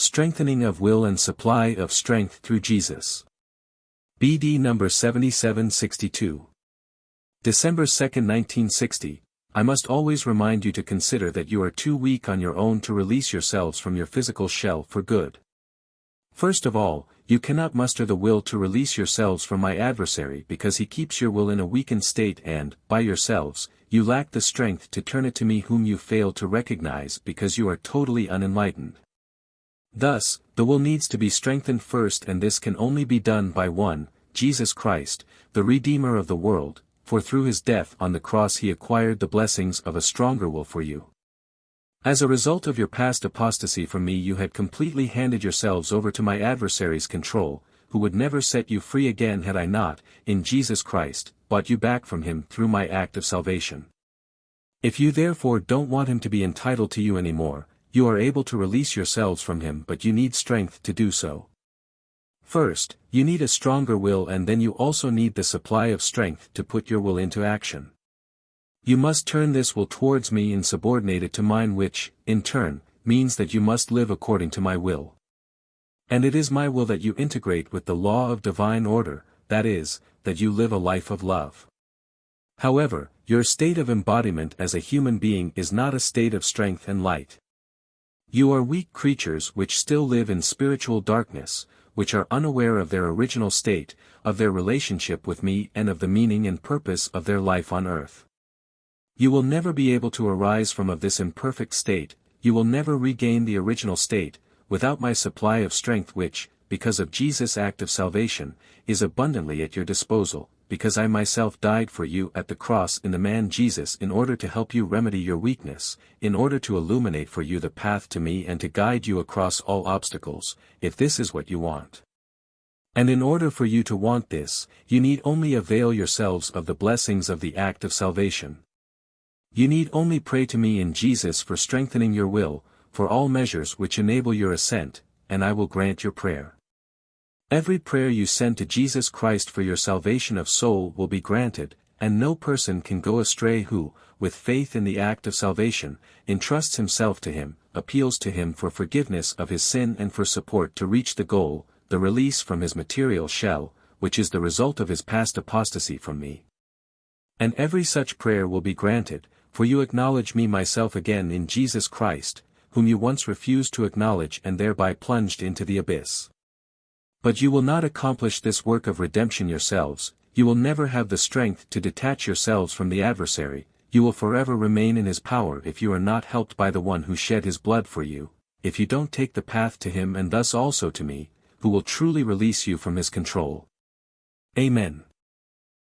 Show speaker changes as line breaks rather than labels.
Strengthening of Will and Supply of Strength Through Jesus. BD number 7762. December 2, 1960. I must always remind you to consider that you are too weak on your own to release yourselves from your physical shell for good. First of all, you cannot muster the will to release yourselves from my adversary because he keeps your will in a weakened state and, by yourselves, you lack the strength to turn it to me whom you fail to recognize because you are totally unenlightened. Thus, the will needs to be strengthened first, and this can only be done by one, Jesus Christ, the Redeemer of the world, for through his death on the cross he acquired the blessings of a stronger will for you. As a result of your past apostasy from me, you had completely handed yourselves over to my adversary's control, who would never set you free again had I not, in Jesus Christ, bought you back from him through my act of salvation. If you therefore don't want him to be entitled to you anymore, you are able to release yourselves from him, but you need strength to do so. First, you need a stronger will, and then you also need the supply of strength to put your will into action. You must turn this will towards me and subordinate it to mine, which, in turn, means that you must live according to my will. And it is my will that you integrate with the law of divine order, that is, that you live a life of love. However, your state of embodiment as a human being is not a state of strength and light. You are weak creatures which still live in spiritual darkness, which are unaware of their original state, of their relationship with me, and of the meaning and purpose of their life on earth. You will never be able to arise from of this imperfect state, you will never regain the original state, without my supply of strength which, because of Jesus' act of salvation, is abundantly at your disposal, because I myself died for you at the cross in the man Jesus in order to help you remedy your weakness, in order to illuminate for you the path to me and to guide you across all obstacles, if this is what you want. And in order for you to want this, you need only avail yourselves of the blessings of the act of salvation. You need only pray to me in Jesus for strengthening your will, for all measures which enable your ascent, and I will grant your prayer. Every prayer you send to Jesus Christ for your salvation of soul will be granted, and no person can go astray who, with faith in the act of salvation, entrusts himself to him, appeals to him for forgiveness of his sin and for support to reach the goal, the release from his material shell, which is the result of his past apostasy from me. And every such prayer will be granted, for you acknowledge me myself again in Jesus Christ, whom you once refused to acknowledge and thereby plunged into the abyss. But you will not accomplish this work of redemption yourselves, you will never have the strength to detach yourselves from the adversary, you will forever remain in his power if you are not helped by the one who shed his blood for you, if you don't take the path to him and thus also to me, who will truly release you from his control. Amen.